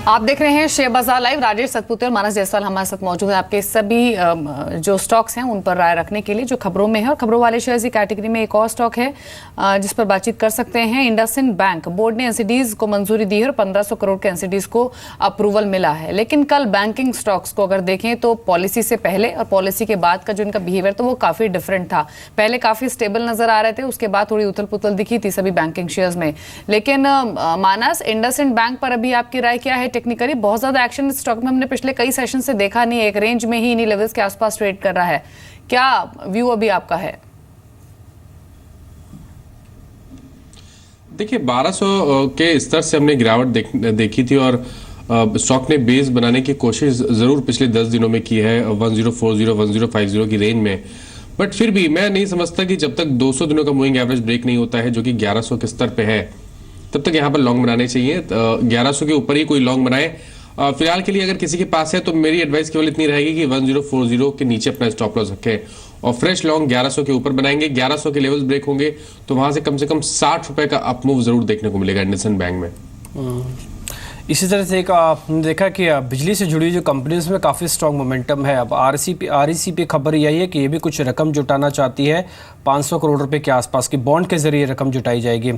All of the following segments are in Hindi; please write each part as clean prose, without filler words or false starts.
आप देख रहे हैं शेयर बाजार लाइव। राजेश सतपुते और मानस जायसवाल हमारे साथ मौजूद है आपके सभी जो स्टॉक्स हैं उन पर राय रखने के लिए जो खबरों में है। और खबरों वाले शेयर्स की कैटेगरी में एक और स्टॉक है जिस पर बातचीत कर सकते हैं। इंडसइंड बैंक बोर्ड ने एनसीडीज को मंजूरी दी है और 1500 करोड़ के एनसीडीज को अप्रूवल मिला है। लेकिन कल बैंकिंग स्टॉक्स को अगर देखें तो पॉलिसी से पहले और पॉलिसी के बाद का जो इनका बिहेवियर तो वो काफी डिफरेंट था। पहले काफी स्टेबल नजर आ रहे थे, उसके बाद थोड़ी उथल पुथल दिखी थी सभी बैंकिंग शेयर्स में। लेकिन मानस, इंडसइंड बैंक पर अभी आपकी राय क्या है? टेक्निकली बहुत ज्यादा एक्शन इस स्टॉक में हमने पिछले कई सेशन से देखा नहीं, एक रेंज में ही इन्हीं लेवल्स के आसपास ट्रेड कर रहा है। क्या व्यू अभी आपका है? देखिए 1200 के स्तर से हमने गिरावट देखी थी और स्टॉक ने बेस बनाने की कोशिश जरूर पिछले 10 दिनों में की है 1040 1050 की रेंज में। बट फिर भी मैं नहीं समझता कि जब तक 200 दिनों का मूविंग एवरेज ब्रेक नहीं होता है जो कि 1100 के स्तर पे है, तब तक यहाँ पर लॉन्ग बनाने चाहिए। 1100 के ऊपर ही कोई लॉन्ग बनाए। फिलहाल के लिए अगर किसी के पास है तो मेरी एडवाइस केवल इतनी रहेगी कि 1040 के नीचे अपना स्टॉप लॉस रखें और फ्रेश लॉन्ग 1100 के ऊपर बनाएंगे। 1100 के लेवल्स ब्रेक होंगे तो वहां से कम 60 रुपए का अप मूव जरूर देखने को मिलेगा इंडसइंड बैंक में। इसी तरह से एक आपने देखा कि बिजली से जुड़ी जो कंपनीज में काफ़ी स्ट्रॉन्ग मोमेंटम है। अब आरईसी पे खबर यही है कि ये भी कुछ रकम जुटाना चाहती है, 500 करोड़ रुपए के आसपास की बॉन्ड के जरिए रकम जुटाई जाएगी।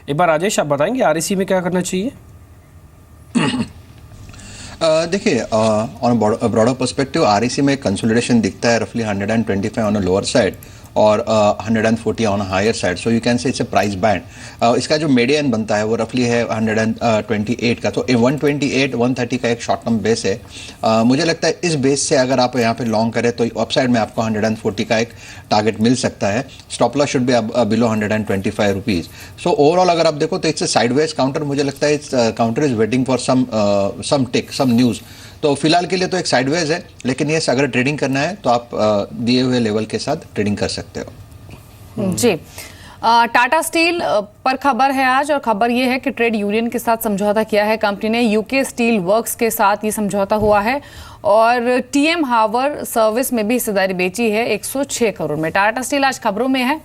एक बार राजेश आप बताएंगे आरईसी में क्या करना चाहिए? देखिए ऑन ब्रॉडर पर्सपेक्टिव आरईसी में कंसोलिडेशन दिखता है रफली 125 ऑन अ लोअर साइड और 140 on higher side. So you can say it's a price band. इसका जो मीडियन बनता है वो रफली है 128 का। तो 128 130 का एक शॉर्ट टर्म बेस है। मुझे लगता है इस बेस से अगर आप यहाँ पे लॉन्ग करें तो अपसाइड में आपको 140 का एक टारगेट मिल सकता है। Stop loss should be below 125 rupees. So overall अगर आप देखो तो इट्स ए साइडवेज काउंटर। मुझे लगता है इस counter is waiting for some tick some news. तो फिलहाल के लिए तो एक साइडवेज है, लेकिन ये अगर ट्रेडिंग करना है तो आप दिए हुए लेवल के साथ ट्रेडिंग कर सकते हो। जी, टाटा स्टील पर खबर है आज और खबर ये है कि ट्रेड यूनियन के साथ समझौता किया है कंपनी ने। यूके स्टील वर्क्स के साथ ये समझौता हुआ है और टीएम हावर सर्विस में भी हिस्सेदारी बेची है 106 करोड़ में। टाटा स्टील आज खबरों में है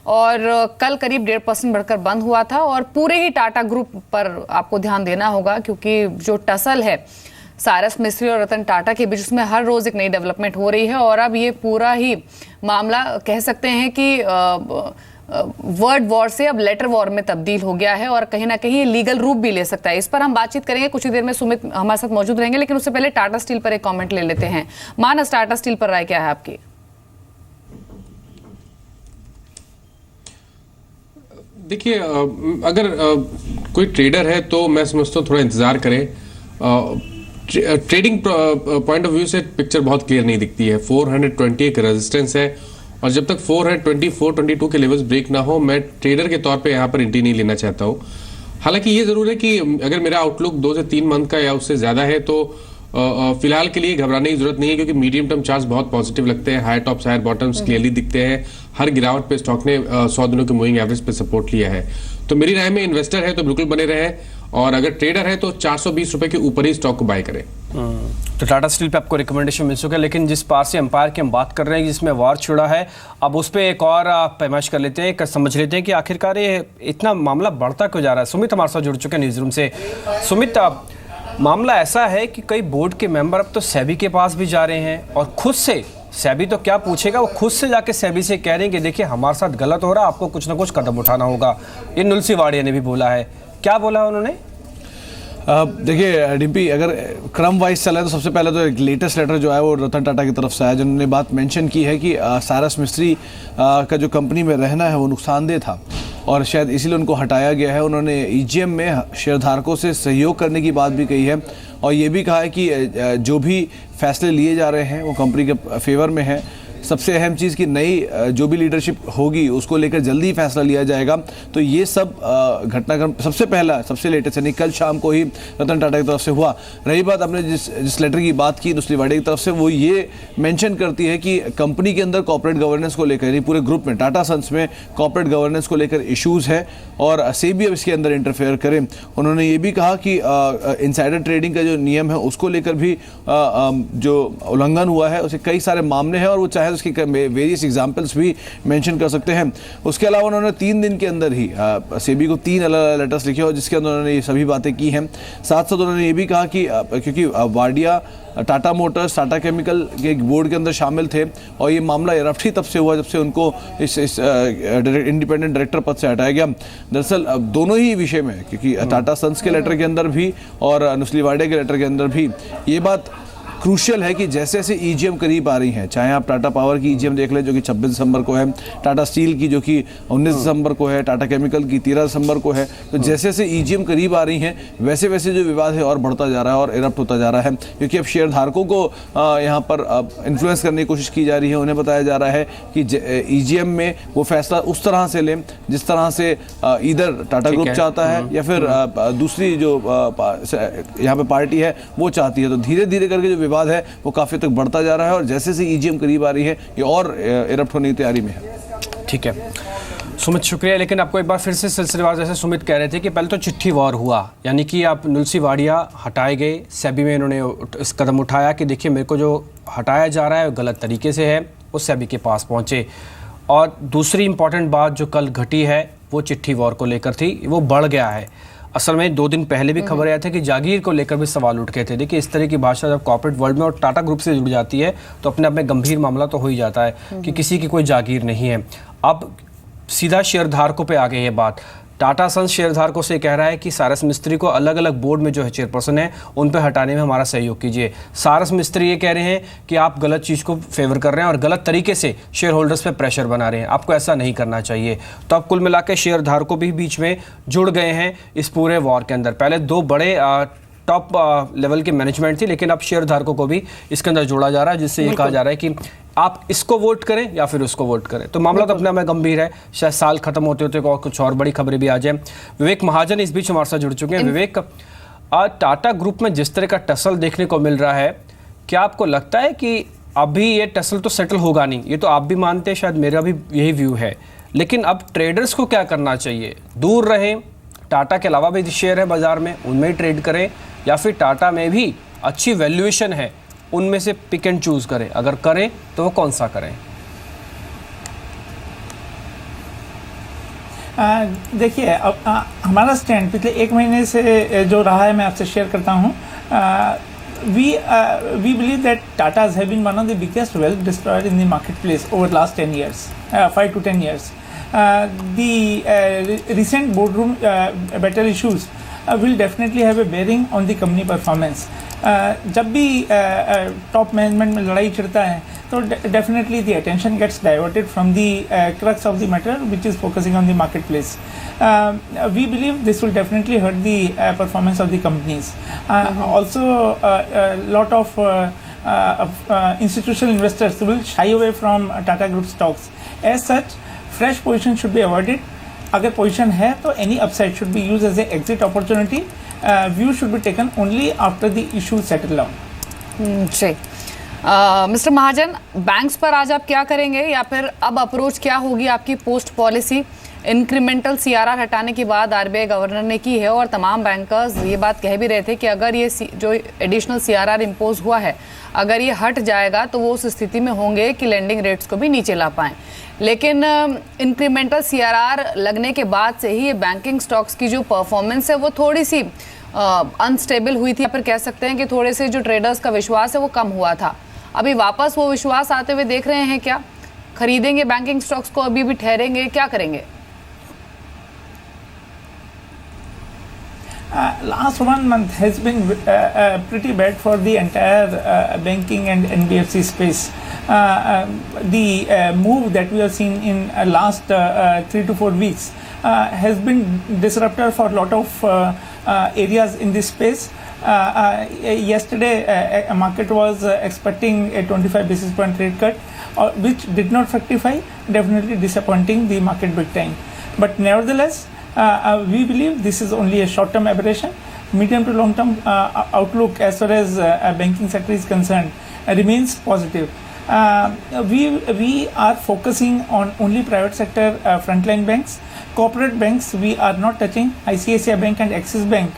और कल करीब 1.5% बढ़कर बंद हुआ था। और पूरे ही टाटा ग्रुप पर आपको ध्यान देना होगा क्योंकि जो टसल है साइरस मिस्त्री और रतन टाटा के बीच, उसमें हर रोज एक नई डेवलपमेंट हो रही है और अब ये पूरा ही मामला कह सकते हैं कि वर्ड वॉर से अब लेटर वॉर में तब्दील हो गया है और कहीं ना कहीं लीगल रूप भी ले सकता है। इस पर हम बातचीत करेंगे कुछ ही देर में। सुमित हमारे साथ मौजूद रहेंगे, लेकिन उससे पहले टाटा स्टील पर एक कमेंट ले लेते हैं। मानस, टाटा स्टील पर राय क्या है आपकी? देखिए अगर कोई ट्रेडर है तो मैं समझता हूँ थोड़ा इंतजार करें। ट्रेडिंग पॉइंट ऑफ व्यू से पिक्चर बहुत क्लियर नहीं दिखती है। 420 एक रेजिस्टेंस है और जब तक 424-22 के लेवल्स ब्रेक ना हो मैं ट्रेडर के तौर पे यहाँ पर एंट्री नहीं लेना चाहता हूँ। हालांकि ये जरूर है कि अगर मेरा आउटलुक 2 से 3 मंथ का या उससे ज्यादा है तो फिलहाल के लिए घबराने की जरूरत नहीं है क्योंकि मीडियम टर्म चार्ट्स बहुत पॉजिटिव लगते हैं। Higher tops higher bottoms clearly दिखते हैं। हर गिरावट पे स्टॉक ने 100 दिनों के मूविंग एवरेज पे सपोर्ट लिया है। तो मेरी राय में इन्वेस्टर है तो बिल्कुल बने रहे और अगर ट्रेडर है तो 420 रुपए के ऊपर ही स्टॉक को बाय करें। तो टाटा स्टील पे आपको रिकमेंडेशन मिल चुका है, लेकिन जिस पार से एम्पायर की हम बात कर रहे हैं जिसमें वार छिड़ा है, अब उस पर एक और पैमाइश कर लेते हैं, समझ लेते हैं कि आखिरकार ये इतना मामला बढ़ता क्यों जा रहा है। सुमित हमारे साथ जुड़ चुके हैं न्यूज रूम से। सुमित, मामला ऐसा है कि कई बोर्ड के मेंबर अब तो सेबी के पास भी जा रहे हैं और खुद से, सेबी तो क्या पूछेगा, वो खुद से जाके सेबी से कह रहे हैं कि देखिए हमारे साथ गलत हो रहा है, आपको कुछ ना कुछ कदम उठाना होगा। ये नुलसी वाडिया ने भी बोला है। क्या बोला उन्होंने? देखिए डिम्पी, अगर क्रम वाइज चला है तो सबसे पहले तो एक लेटेस्ट लेटर जो है वो रतन टाटा की तरफ से आया जिन्होंने बात मेंशन की है कि साइरस मिस्त्री का जो कंपनी में रहना है वो नुकसानदेह था और शायद इसीलिए उनको हटाया गया है। उन्होंने ईजीएम में शेयरधारकों से सहयोग करने की बात भी कही है और ये भी कहा है कि जो भी फैसले लिए जा रहे हैं वो कंपनी के फेवर में है। सबसे अहम चीज़ कि नई जो भी लीडरशिप होगी उसको लेकर जल्दी फैसला लिया जाएगा। तो ये सब घटनाक्रम सबसे पहला, सबसे लेटेस्ट यानी कल शाम को ही रतन टाटा की तरफ से हुआ। रही बात आपने जिस लेटर की बात की नुस्ली वाडिया की तरफ से, वो ये मेंशन करती है कि कंपनी के अंदर कॉर्पोरेट गवर्नेंस को लेकर, यानी पूरे ग्रुप में टाटा सन्स में कॉर्पोरेट गवर्नेंस को लेकर इश्यूज़ है और सेबी अब इसके अंदर इंटरफेयर करे। उन्होंने ये भी कहा कि इनसाइडर ट्रेडिंग का जो नियम है उसको लेकर भी जो उल्लंघन हुआ है, उसे कई सारे मामले हैं और वो चाहे शायद उसके वेरियस एग्जांपल्स भी मेंशन कर सकते हैं। उसके अलावा उन्होंने 3 दिन के अंदर ही सेबी को 3 अलग अलग लेटर्स लिखे और जिसके अंदर उन्होंने ये सभी बातें की हैं। साथ साथ उन्होंने ये भी कहा कि क्योंकि वाडिया टाटा मोटर्स, टाटा केमिकल के बोर्ड के अंदर शामिल थे और ये मामला इरप्ट ही तब से हुआ जब से उनको इस इंडिपेंडेंट डायरेक्टर पद से हटाया गया। दरअसल दोनों ही विषय में, क्योंकि टाटा सन्स के लेटर के अंदर भी और नुस्ली वाडिया के लेटर के अंदर भी ये बात क्रूशियल है कि जैसे जैसे ईजीएम करीब आ रही हैं, चाहे आप टाटा पावर की ईजीएम देख लें जो कि 26 दिसंबर को है, टाटा स्टील की जो कि 19 दिसंबर को है, टाटा केमिकल की 13 दिसंबर को है, तो जैसे जैसे ईजीएम करीब आ रही हैं वैसे वैसे जो विवाद है और बढ़ता जा रहा है और इरप्ट होता जा रहा है, क्योंकि अब शेयर धारकों को यहाँ पर इन्फ्लुएंस करने की कोशिश की जा रही है। उन्हें बताया जा रहा है कि ईजीएम में वो फैसला उस तरह से लें जिस तरह से इधर टाटा ग्रुप चाहता है या फिर दूसरी जो यहाँ पे पार्टी है वो चाहती है। तो धीरे धीरे करके जो विवाद है वो काफी तक बढ़ता जा रहा है और जैसे जैसे ईजीएम करीब आ रही है ये और इरप्ट होने की तैयारी में है। ठीक है सुमित, शुक्रिया। लेकिन आपको एक बार फिर से सिलसिलेवार, जैसे सुमित कह रहे थे कि पहले तो चिट्ठी वॉर हुआ, यानी कि आप नुल्सी वाडिया हटाए गए, सेबी में इन्होंने इस कदम उठाया कि देखिए मेरे को जो हटाया जा रहा है वो गलत तरीके से है, वो सेबी के पास पहुँचे। और दूसरी इंपॉर्टेंट बात जो कल घटी है वो चिट्ठी वॉर को लेकर थी, वो बढ़ गया है। असल में 2 दिन पहले भी खबर आया था कि जागीर को लेकर भी सवाल उठ गए थे। देखिए इस तरह की भाषा जब कॉर्पोरेट वर्ल्ड में और टाटा ग्रुप से जुड़ जाती है तो अपने आप में गंभीर मामला तो हो ही जाता है कि किसी की कोई जागीर नहीं है। अब सीधा शेयरधारकों पे आ गई है बात। टाटा सन्स शेयरधारकों से कह रहा है कि सारस मिस्त्री को अलग अलग बोर्ड में जो है चेयरपर्सन है उन पर हटाने में हमारा सहयोग कीजिए। सारस मिस्त्री ये कह रहे हैं कि आप गलत चीज़ को फेवर कर रहे हैं और गलत तरीके से शेयर होल्डर्स पे प्रेशर बना रहे हैं, आपको ऐसा नहीं करना चाहिए। तो अब कुल मिलाकर शेयरधारकों भी बीच में जुड़ गए हैं इस पूरे वॉर के अंदर। पहले 2 बड़े टॉप लेवल की मैनेजमेंट थी, लेकिन अब शेयरधारकों को भी इसके अंदर जोड़ा जा रहा है, जिससे ये कहा जा रहा है कि आप इसको वोट करें या फिर उसको वोट करें। तो मामला तो अपने आप में गंभीर है। शायद साल खत्म होते होते और कुछ और बड़ी खबरें भी आ जाए। विवेक महाजन इस बीच हमारे साथ जुड़ चुके हैं। विवेक, आज टाटा ग्रुप में जिस तरह का टसल देखने को मिल रहा है, क्या आपको लगता है कि अभी ये टसल तो सेटल होगा नहीं? ये तो आप भी मानते हैं, शायद मेरा भी यही व्यू है, लेकिन अब ट्रेडर्स को क्या करना चाहिए? दूर रहें, टाटा के अलावा भी शेयर है बाजार में उनमें ही ट्रेड करें, या फिर टाटा में भी अच्छी वैल्यूएशन है उनमें से पिक एंड चूज करें? अगर करें तो वो कौन सा करें? देखिए, अब हमारा स्टैंड पिछले 1 महीने से जो रहा है मैं आपसे शेयर करता हूँ। we believe that Tatas have been one of the biggest wealth destroyer in the marketplace over the last 10 years, 5 to 10 years. The recent boardroom battle issues will definitely have a bearing on the company performance. जब भी टॉप मैनेजमेंट में लड़ाई छिड़ता है तो definitely the attention gets diverted from the crux of the matter, which is focusing on the marketplace. We believe this will definitely hurt the performance of the companies. Also, a lot of institutional investors will shy away from Tata Group stocks. As such, fresh position should be avoided. अगर पोजीशन है तो any upside should be used as a exit opportunity. View should be taken only after the issue settle down. जी, मिस्टर महाजन, बैंक्स पर आज आप क्या करेंगे, या फिर अब अप्रोच क्या होगी आपकी? पोस्ट पॉलिसी इंक्रीमेंटल सीआरआर हटाने की बात आरबीआई गवर्नर ने की है और तमाम बैंकर्स ये बात कह भी रहे थे कि अगर ये जो एडिशनल सीआरआर इम्पोज हुआ है अगर ये हट जाएगा तो वो उस स्थिति में होंगे कि लेंडिंग रेट्स को भी नीचे ला पाएँ। लेकिन इंक्रीमेंटल सीआरआर लगने के बाद से ही ये बैंकिंग स्टॉक्स की जो परफॉर्मेंस है वो थोड़ी सी अनस्टेबल हुई थी, या फिर कह सकते हैं कि थोड़े से जो ट्रेडर्स का विश्वास है वो कम हुआ था। अभी वापस वो विश्वास आते हुए देख रहे हैं क्या? खरीदेंगे बैंकिंग स्टॉक्स को, अभी भी ठहरेंगे, क्या करेंगे? Last 1 month has been pretty bad for the entire banking and NBFC space. The move that we have seen in last 3 to 4 weeks has been disruptive for a lot of areas in this space. Yesterday, a market was expecting a 25 basis point rate cut, which did not fructify, definitely disappointing the market big time. But nevertheless, we believe this is only a short-term aberration. Medium to long-term outlook as far as banking sector is concerned remains positive. We are focusing on only private sector frontline banks. Corporate banks we are not touching. ICICI Bank and Axis Bank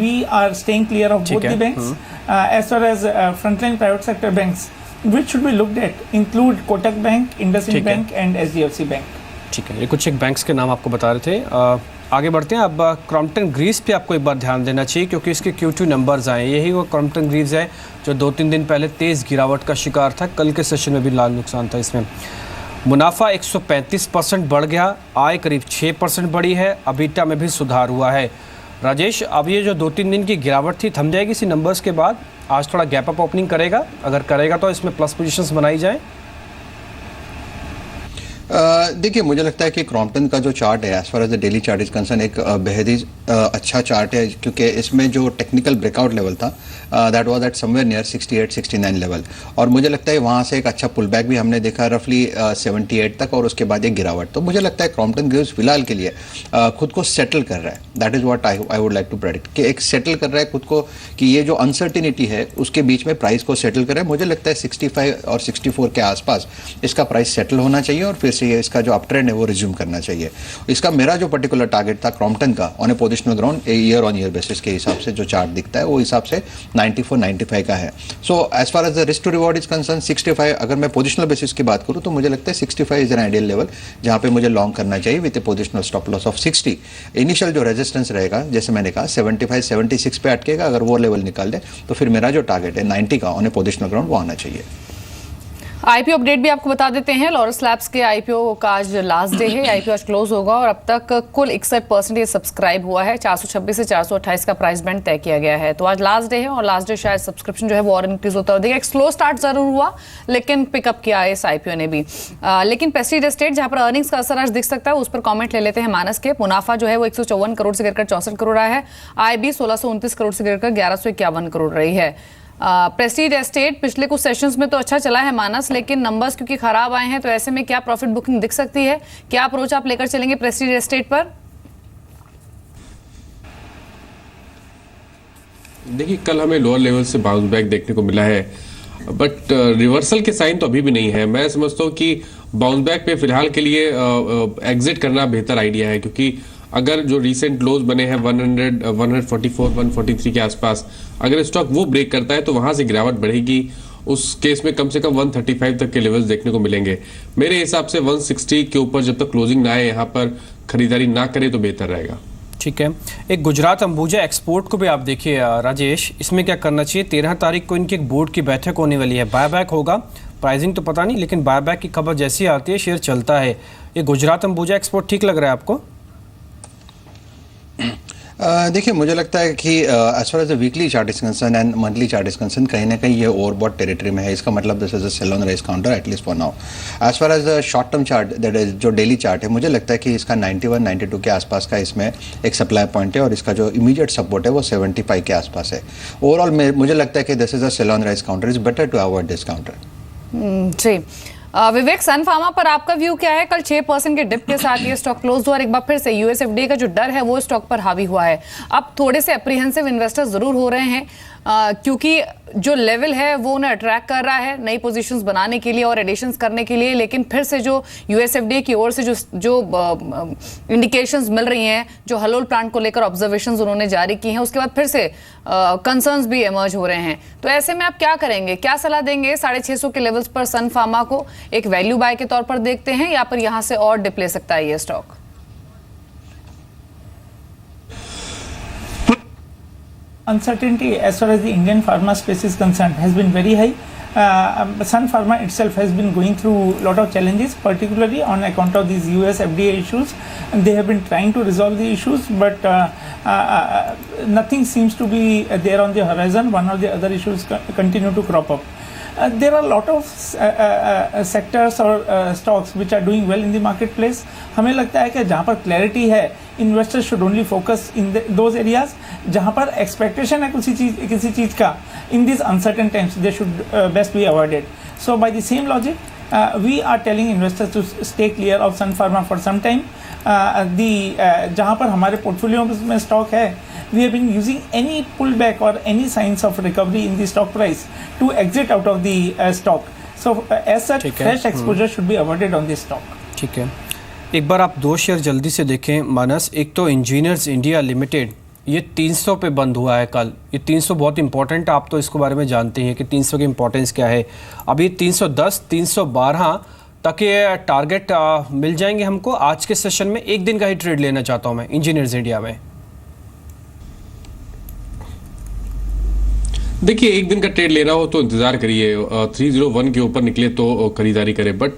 we are staying clear of both the banks. As far as frontline private sector banks, which should be looked at include Kotak Bank, IndusInd ठीक है। Bank and HDFC Bank. ठीक है, ये कुछ एक बैंक्स के नाम आपको बता रहे थे। आगे बढ़ते हैं। अब क्रॉम्पटन ग्रीव्स पे आपको एक बार ध्यान देना चाहिए क्योंकि इसके Q2 नंबर्स आए। यही वो क्रॉम्पटन ग्रीव्स है जो 2-3 दिन पहले तेज़ गिरावट का शिकार था। कल के सेशन में भी लाल नुकसान था इसमें। मुनाफा 135% बढ़ गया, आय करीब 6% बढ़ी है, अबीटा में भी सुधार हुआ है। राजेश, अब ये जो 2-3 दिन की गिरावट थी थम जाएगी इसी नंबर्स के बाद? आज थोड़ा गैप अप ओपनिंग करेगा, अगर करेगा तो इसमें प्लस पोजीशंस बनाई जाए? देखिए, मुझे लगता है कि क्रॉम्पटन का जो चार्ट है as far as the daily chart is concern एक बेहद ही अच्छा चार्ट है क्योंकि इसमें जो टेक्निकल ब्रेकआउट लेवल था that was at somewhere near 68-69 level, और मुझे लगता है वहाँ से एक अच्छा पुल बैक भी हमने देखा रफली 78 तक, और उसके बाद एक गिरावट। तो मुझे लगता है क्रॉम्पटन ग्रीव्स फिलहाल के लिए खुद को सेटल कर रहा है। That is what I would like to predict कि एक सेटल कर रहा है खुद को, कि ये जो अनसर्टिनिटी है उसके बीच में प्राइस को सेटल कर रहा है। मुझे लगता है 65 और 64 के आसपास इसका प्राइस सेटल होना चाहिए और फिर से ये इसका जो अप ट्रेंड है वो रिज्यूम करना चाहिए। इसका मेरा जो पर्टिकुलर टारगेट था क्रॉम्पटन का on A positional ground year on year basis के हिसाब से जो चार्ट दिखता है वो हिसाब से 94-95 का है। So as far as the risk to reward is concern 65, अगर मैं पोजिशनल बेसिस की बात करूँ तो मुझे लगता है 65 इज एन आइडियल लेवल जहाँ पे मुझे लॉन्ग करना चाहिए with A positional stop loss of 60। Initial जो रेजिस्टेंस रहेगा जैसे मैंने कहा 75-76 पे अटकेगा, अगर वो लेवल निकाल दे तो फिर मेरा जो टारगेट है 90 का ऑन ए पोजिशनल ग्राउंड वो आना चाहिए। आईपीओ अपडेट भी आपको बता देते हैं। लॉरस लैब्स के आईपीओ का आज लास्ट डे है, आईपीओ आज क्लोज होगा और अब तक कुल 61% सब्सक्राइब हुआ है। 426 से 428 का प्राइस बैंड तय किया गया है। तो आज लास्ट डे है और लास्ट डे शायद सब्सक्रिप्शन जो है वो और इंक्रीज होता है। देखिए, एक स्लो स्टार्ट जरूर हुआ लेकिन पिकअप किया है इस आईपीओ ने भी। लेकिन प्रेस्टीज एस्टेट जहां पर अर्निंग्स का असर आज दिख सकता है उस पर कॉमेंट ले लेते हैं मानस के। मुनाफा जो है वो 154 करोड़ से गिरकर 64 करोड़ आया है। आय भी 1629 करोड़ से गिरकर 1151 करोड़ रही है। प्रेस्टीज एस्टेट पिछले कुछ सेशंस में तो अच्छा चला है मानस, लेकिन नंबर्स क्योंकि खराब आए हैं तो ऐसे में क्या प्रॉफिट बुकिंग दिख सकती है? क्या अप्रोच आप लेकर चलेंगे प्रेस्टीज एस्टेट पर? देखिए, कल हमें लोअर लेवल से बाउंस बैक देखने को मिला है, बट रिवर्सल के साइन तो अभी भी नहीं है। मैं समझता हूँ कि बाउंस बैक पे फिलहाल के लिए एग्जिट करना बेहतर आइडिया है, क्योंकि अगर जो रिसेंट लोज बने हैं 100, 144, 143 के आसपास, अगर स्टॉक वो ब्रेक करता है तो वहां से गिरावट बढ़ेगी। उस केस में कम से कम 135 तक के लेवल्स देखने को मिलेंगे। मेरे हिसाब से 160 के ऊपर जब तक क्लोजिंग ना आए यहाँ पर खरीदारी ना करे तो बेहतर रहेगा। ठीक है, एक गुजरात अंबुजा एक्सपोर्ट को भी आप देखिए राजेश, इसमें क्या करना चाहिए? 13 तारीख को इनकी एक बोर्ड की बैठक होने वाली है, बायबैक होगा, प्राइसिंग तो पता नहीं, लेकिन बायबैक की खबर जैसी आती है शेयर चलता है। ये गुजरात अंबुजा एक्सपोर्ट ठीक लग रहा है आपको? देखिए, मुझे लगता है कि as far as the weekly chart is concern and monthly chart is concern कहीं ना कहीं ये ओवरबॉट टेरिटरी में है। इसका मतलब this is a sell on rise counter at least for now. As far as the short term chart that is जो डेली चार्ट है, मुझे लगता है कि इसका 91-92 के आसपास का इसमें एक सप्लाई पॉइंट है और इसका जो इमीडिएट सपोर्ट है वो 75 के आसपास है। ओवरऑल मुझे लगता है कि this is a sell on rise counter, is better to avoid this counter. जी विवेक, सन फार्मा पर आपका व्यू क्या है? कल 6% के डिप के साथ ये स्टॉक क्लोज हुआ और एक बार फिर से यूएसएफडीए का जो डर है वो स्टॉक पर हावी हुआ है। अब थोड़े से अप्रीहेंसिव इन्वेस्टर्स जरूर हो रहे हैं क्योंकि जो लेवल है वो उन्हें अट्रैक्ट कर रहा है नई पोजीशंस बनाने के लिए और एडिशंस करने के लिए, लेकिन फिर से जो यूएसएफडीए की ओर से जो इंडिकेशंस मिल रही हैं, जो हलोल प्लांट को लेकर ऑब्जर्वेशंस उन्होंने जारी की हैं, उसके बाद फिर से कंसर्न्स भी इमर्ज हो रहे हैं। तो ऐसे में आप क्या करेंगे, क्या सलाह देंगे? 650 के लेवल्स पर सन फार्मा को एक वैल्यू बाय के तौर पर देखते हैं या पर यहां से और डिप ले सकता है ये stock? Uncertainty as far as the Indian pharma space is concerned has been very high. Sun Pharma itself has been going through a lot of challenges, particularly on account of these US FDA issues, and they have been trying to resolve the issues, but nothing seems to be there on the horizon. One or the other issues continue to crop up. There are a lot of sectors or stocks which are doing well in the marketplace. हमें लगता है कि जहाँ पर क्लैरिटी है, investors should only focus in those areas जहाँ पर एक्सपेक्टेशन है किसी चीज़ का। In this uncertain times they should best be avoided. So by the same logic we are telling investors to stay clear of Sun Pharma for some time. जहाँ पर हमारे पोर्टफोलियो में स्टॉक है, we have been using any pullback or any signs of recovery in the stock price to exit out of the stock. So as such, fresh exposure should be avoided on this stock. ठीक है, एक बार आप दो शेयर जल्दी से देखें मानस। एक तो इंजीनियर्स इंडिया लिमिटेड, ये 300 पे बंद हुआ है कल। ये 300 बहुत इंपॉर्टेंट, आप तो इसको बारे में जानते हैं कि 300 की इंपॉर्टेंस क्या है। अभी 310 312 तक ये टारगेट मिल जाएंगे हमको। आज के सेशन में एक दिन का ही ट्रेड लेना चाहता हूं मैं इंजीनियर्स इंडिया में। देखिए, एक दिन का ट्रेड लेना हो तो इंतजार करिए, 301 के ऊपर निकले तो खरीदारी करें। बट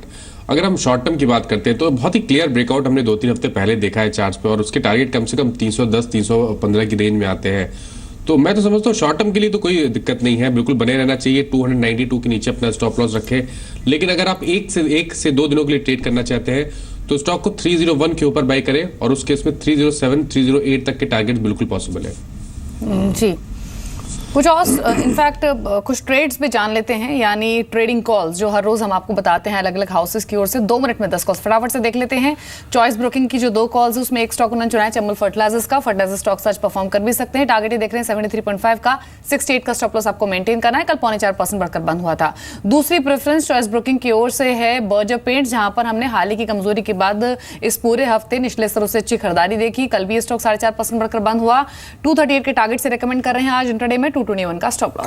अगर हम शॉर्ट टर्म की बात करते हैं तो बहुत ही क्लियर ब्रेकआउट हमने 2-3 हफ्ते पहले देखा है चार्ट्स पे, और उसके टारगेट कम से कम 310 315 की रेंज में आते हैं। तो मैं तो समझता हूँ शॉर्ट टर्म के लिए तो कोई दिक्कत नहीं है, बिल्कुल बने रहना चाहिए। 292 के नीचे अपना स्टॉप लॉस रखें। लेकिन अगर आप एक से 2 दिनों के लिए ट्रेड करना चाहते हैं तो स्टॉक को 301 के ऊपर बाय करें, और उस केस में 307 308 तक के टारगेट बिल्कुल पॉसिबल है। जी, कुछ और इनफैक्ट कुछ ट्रेड्स भी जान लेते हैं, यानी ट्रेडिंग कॉल्स जो हर रोज हम आपको बताते हैं अलग अलग हाउसेस की ओर से। 2 मिनट में 10 कॉल्स फटाफट से देख लेते हैं। चॉइस ब्रोकिंग की जो 2 कॉल्स है उसमें एक स्टॉक उन्होंने चुना है चंबल फर्टिलाइजर्स का। फर्टिलाइजर स्टॉक्स आज परफॉर्म कर भी सकते हैं। टारगेट ही देख रहे हैं 73.5 का, 68 का स्टॉप लॉस आपको मेंटेन करना है। कल 0.4% बढ़कर बंद हुआ था। दूसरी प्रेफरेंस चॉइस ब्रोकिंग की ओर से है बर्जर पेंट्स, जहां पर हमने हाल ही की कमजोरी के बाद इस पूरे हफ्ते निचले स्तरों से अच्छी खरीदारी देखी। कल भी ये स्टॉक 4.5% बढ़कर बंद हुआ। 238 के टारगेट से रेकमेंड कर रहे हैं आज इंट्राडे में। 221 का स्टॉप।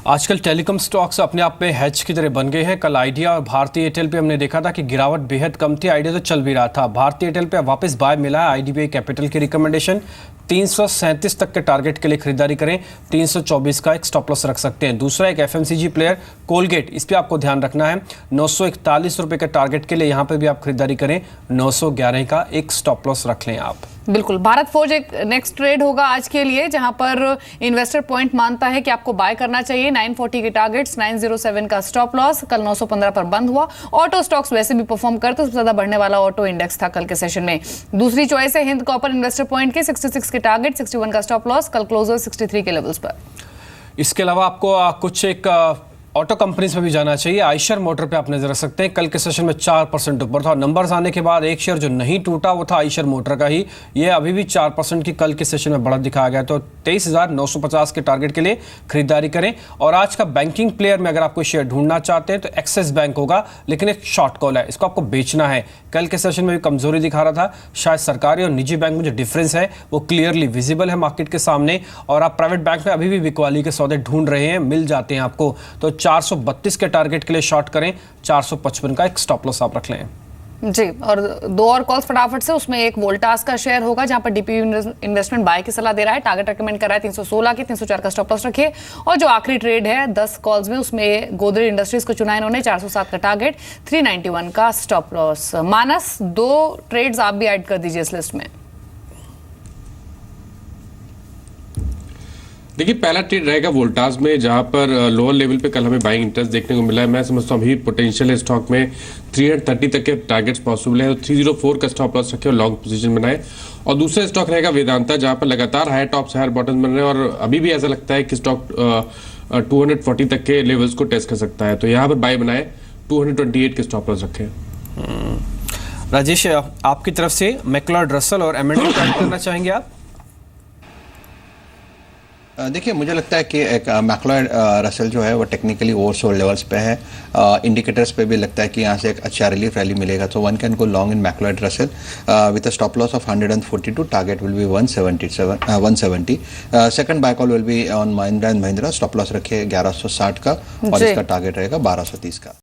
आजकल टेलीकॉम स्टॉक्स अपने आप में हेज की तरह बन गए हैं। कल आइडिया और भारतीय एयरटेल पे हमने देखा था कि गिरावट बेहद कम थी। आइडिया तो चल भी रहा था, भारतीय एयरटेल पे वापस बाय मिला है। आईडीबीआई कैपिटल की रिकमेंडेशन 337 तक के टारगेट के लिए खरीदारी करें। 324 का एक स्टॉप लॉस रख सकते हैं। दूसरा एक एफएमसीजी प्लेयर कोलगेट, इस पे आपको ध्यान रखना है। 941 रुपए के टारगेट के लिए यहाँ पे भी आप खरीदारी करें। 911 का एक स्टॉप लॉस रख लें आप। बिल्कुल, भारत फोर्ज एक नेक्स्ट ट्रेड होगा आज के लिए, जहां पर इन्वेस्टर पॉइंट मानता है कि आपको बाय करना चाहिए। 940 के टारगेट्स, 907 का स्टॉप लॉस। कल 915 पर बंद हुआ। ऑटो स्टॉक्स वैसे भी परफॉर्म करते, सबसे ज्यादा बढ़ने वाला ऑटो इंडेक्स था कल के सेशन में। दूसरी चॉइस है हिंद कॉपर इन्वेस्टर पॉइंट के, 66 के टारगेट, 61 का स्टॉप लॉस। कल क्लोजर 63 के लेवल्स पर। इसके अलावा आपको कुछ एक ऑटो कंपनीज में भी जाना चाहिए। आयशर मोटर पे आप नजर रख सकते हैं। कल के सेशन में 4% ऊपर था। नंबर्स आने के बाद एक शेयर जो नहीं टूटा वो था आयशर मोटर का ही। ये अभी भी 4% की कल के सेशन में बढ़त दिखाया गया। तो 23,950 के टारगेट के लिए खरीदारी करें। और आज का बैंकिंग प्लेयर में अगर आप कोई शेयर ढूंढना चाहते हैं तो एक्सिस बैंक होगा, लेकिन एक शॉर्ट कॉल है, इसको आपको बेचना है। कल के सेशन में भी कमजोरी दिखा रहा था। शायद सरकारी और निजी बैंक में जो डिफरेंस है वो क्लियरली विजिबल है मार्केट के सामने। और आप प्राइवेट बैंक में अभी भी बिकवाली के सौदे ढूंढ रहे हैं, मिल जाते हैं आपको। तो 432 के टारगेट के लिए शॉर्ट करें। 455 का एक स्टॉप लॉस आप रख लें जी। और 2 और कॉल्स फटाफट से। उसमें एक वोल्टास का शेयर होगा जहां पर डीपी इन्वेस्टमेंट बाय की सलाह दे रहा है। टारगेट रेकमेंड कर रहा है 316 के, 304 का स्टॉप लॉस रखिए। और जो आखिरी ट्रेड है 10 कॉल्स में, उसमें गोदरेज इंडस्ट्रीज को चुना है इन्होंने। 407 का टारगेट, 391 का स्टॉप लॉस। मानस, 2 ट्रेड्स आप भी ऐड कर दीजिए इस लिस्ट में। देखिए, पहला ट्रेड रहेगा वोल्टास में, जहां पर लोअर लेवल पे कल हमें बाइंग इंटरेस्ट देखने को मिला है। मैं समझता हूँ अभी पोटेंशियल है स्टॉक में। 330 तक के टारगेट्स पॉसिबल है। तो 304 का स्टॉप लॉस रखे और लॉन्ग पोजीशन बनाए। और दूसरा स्टॉक रहेगा वेदांता, जहां पर लगातार हायर टॉप्स हायर बॉटम बन रहे हैं, और अभी भी ऐसा लगता है कि स्टॉक 240 तक के लेवल्स को टेस्ट कर सकता है। तो यहाँ पर बाय बनाए, 228 के स्टॉप लॉस रखे। राजेश, आपकी तरफ से मैक्लोड रसल और एम&ए करना चाहेंगे आप? देखिए, मुझे लगता है कि एक मैक्लोड रसल जो है वो टेक्निकली ओवरसोल्ड लेवल्स पे है। इंडिकेटर्स पे भी लगता है कि यहाँ से एक अच्छा रिलीफ रैली मिलेगा। तो one can go long in McLeod Russell with a stop loss of 142। Target will be 170। Second buy call will be on Mahindra and Mahindra. Stop loss रखिए 1160 का, और इसका टारगेट रहेगा 1230 का।